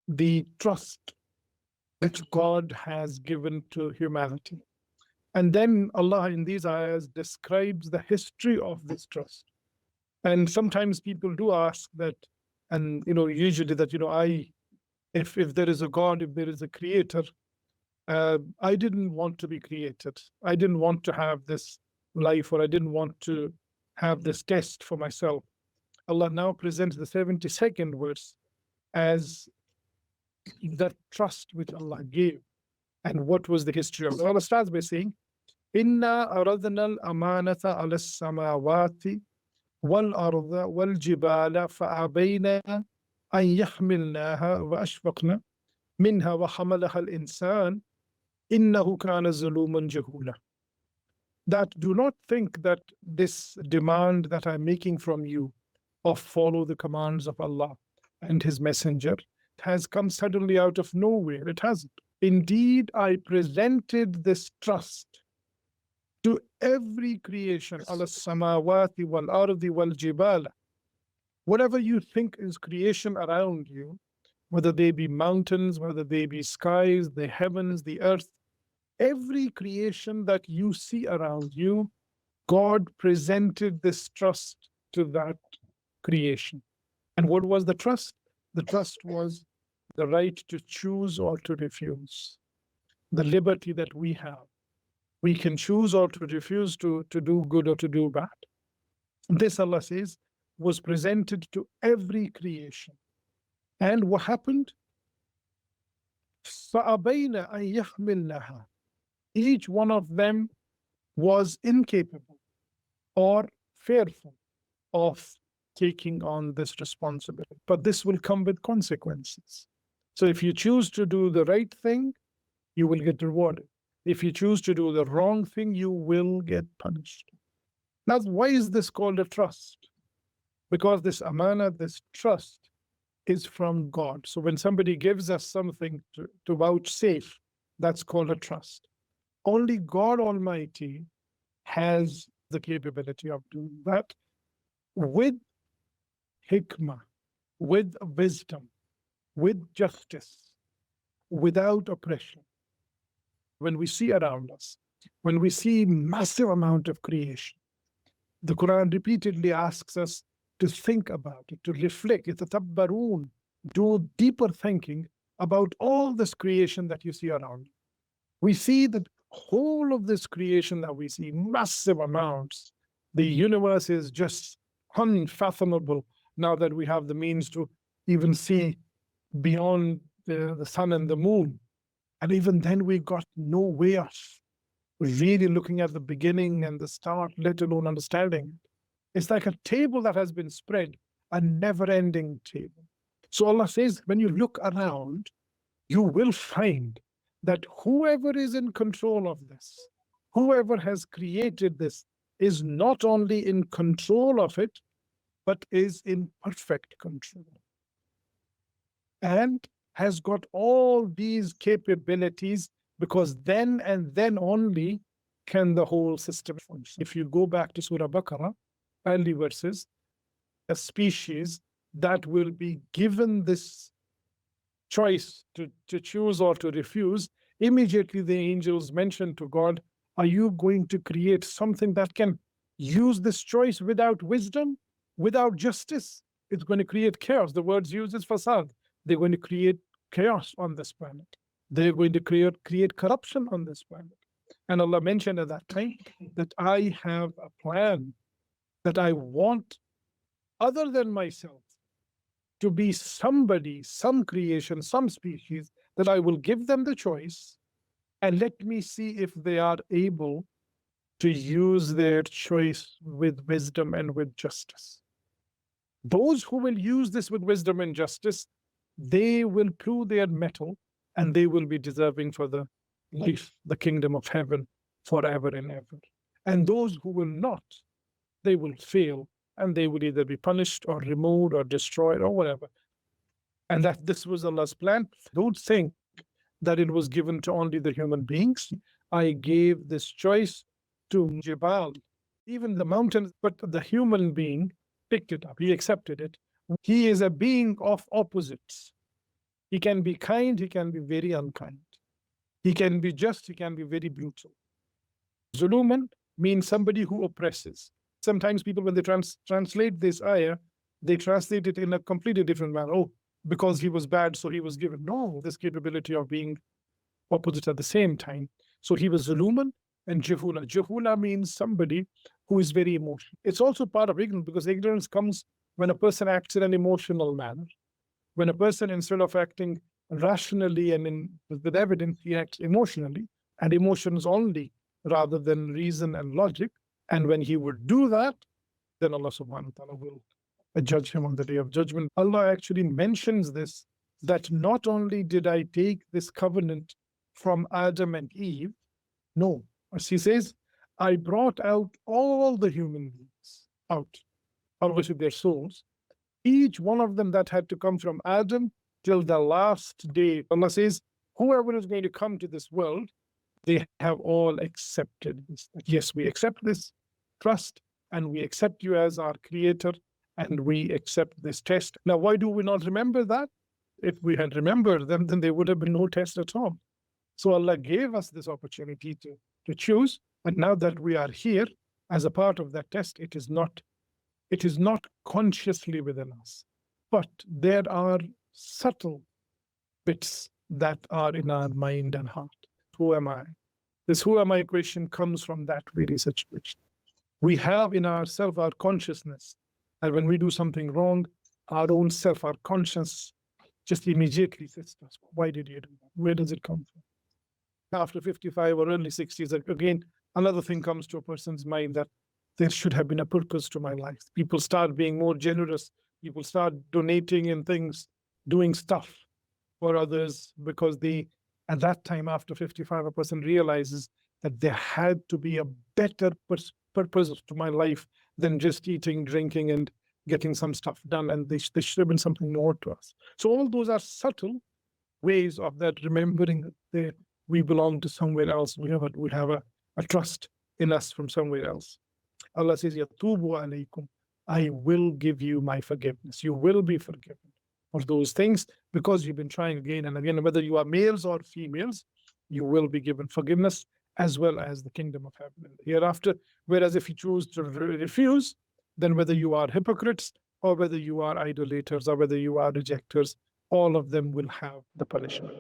the trust which God has given to humanity. And then Allah in these ayahs describes the history of this trust. And sometimes people do ask that, and usually that, if there is a God, if there is a creator, I didn't want to be created. I didn't want to have this life, or I didn't want to have this test for myself. Allah now presents the 72nd verse as the trust which Allah gave. And what was the history of it? Allah starts by saying, Inna aradna al-amanata ala samawati wal-arda wal-jibala fa'abayna an yahmilnaha wa ashfaqna minha wa hamalaha al-insan innahu kana zaluman jahula. That do not think that this demand that I'm making from you of follow the commands of Allah and His Messenger has come suddenly out of nowhere. It hasn't. Indeed, I presented this trust to every creation, ala samawati wal ardi wal jibala. Whatever you think is creation around you, whether they be mountains, whether they be skies, the heavens, the earth, every creation that you see around you, God presented this trust to that creation. And what was the trust? The trust was the right to choose or to refuse, the liberty that we have. We can choose or to refuse to do good or to do bad. This, Allah says, was presented to every creation. And what happened? فَأَبَيْنَ أَن يَحْمِلْنَهَا. Each one of them was incapable or fearful of taking on this responsibility. But this will come with consequences. So if you choose to do the right thing, you will get rewarded. If you choose to do the wrong thing, you will get punished. Now, why is this called a trust? Because this amana, this trust, is from God. So when somebody gives us something to vouchsafe, that's called a trust. Only God Almighty has the capability of doing that with hikmah, with wisdom, with justice, without oppression. When we see around us, when we see massive amount of creation, the Quran repeatedly asks us to think about it, to reflect, يَتَتَبَّرُونَ, do deeper thinking about all this creation that you see around you. We see that whole of this creation that we see, massive amounts, the universe is just unfathomable now that we have the means to even see beyond the sun and the moon. And even then we got no way of really looking at the beginning and the start, let alone understanding it. It's like a table that has been spread, a never-ending table. So Allah says, when you look around, you will find that whoever is in control of this, whoever has created this, is not only in control of it, but is in perfect control. And has got all these capabilities, because then and then only can the whole system function. If you go back to Surah Baqarah, early verses, a species that will be given this choice to choose or to refuse, immediately the angels mention to God, are you going to create something that can use this choice without wisdom, without justice? It's going to create chaos. The words used is fasad. They're going to create chaos on this planet. They're going to create corruption on this planet. And Allah mentioned at that time that I have a plan, that I want other than myself to be somebody, some creation, some species, that I will give them the choice and let me see if they are able to use their choice with wisdom and with justice. Those who will use this with wisdom and justice, they will prove their mettle and they will be deserving for the life, the kingdom of heaven forever and ever. And those who will not, they will fail and they will either be punished or removed or destroyed or whatever. And that this was Allah's plan. Don't think that it was given to only the human beings. I gave this choice to Jibal, even the mountains, but the human being picked it up. He accepted it. He is a being of opposites. He can be kind, he can be very unkind. He can be just, he can be very brutal. Zuluman means somebody who oppresses. Sometimes people, when they translate this ayah, they translate it in a completely different manner. Oh, because he was bad, so he was given. No, this capability of being opposite at the same time. So he was Zuluman and Jahula. Jahula means somebody who is very emotional. It's also part of ignorance, because ignorance comes when a person acts in an emotional manner. When a person, instead of acting rationally and with evidence, he acts emotionally, and emotions only rather than reason and logic. And when he would do that, then Allah subhanahu wa ta'ala will judge him on the day of judgment. Allah actually mentions this, that not only did I take this covenant from Adam and Eve, no, as he says, I brought out all the human beings out, always with their souls, each one of them that had to come from Adam till the last day. Allah says, whoever is going to come to this world, they have all accepted this. Yes, we accept this trust, and we accept you as our creator, and we accept this test. Now, why do we not remember that? If we had remembered them, then there would have been no test at all. So Allah gave us this opportunity to choose. And now that we are here as a part of that test, it is not consciously within us, but there are subtle bits that are in our mind and heart. Who am I? This who am I question comes from that very situation. We have in ourselves our consciousness, and when we do something wrong, our own self, our conscience, just immediately says to us, why did you do that? Where does it come from? After 55 or early 60s, again, another thing comes to a person's mind, that there should have been a purpose to my life. People start being more generous. People start donating in things, doing stuff for others, because at that time, after 55, a person realizes that there had to be a better purpose to my life than just eating, drinking, and getting some stuff done. And there should have been something more to us. So all those are subtle ways of that, remembering that we belong to somewhere else. We have a trust in us from somewhere else. Allah says, Yatubu alaykum, I will give you my forgiveness. You will be forgiven for those things, because you've been trying again and again. Whether you are males or females, you will be given forgiveness, as well as the kingdom of heaven and the hereafter. Whereas if you choose to refuse, then whether you are hypocrites, or whether you are idolaters, or whether you are rejectors, all of them will have the punishment.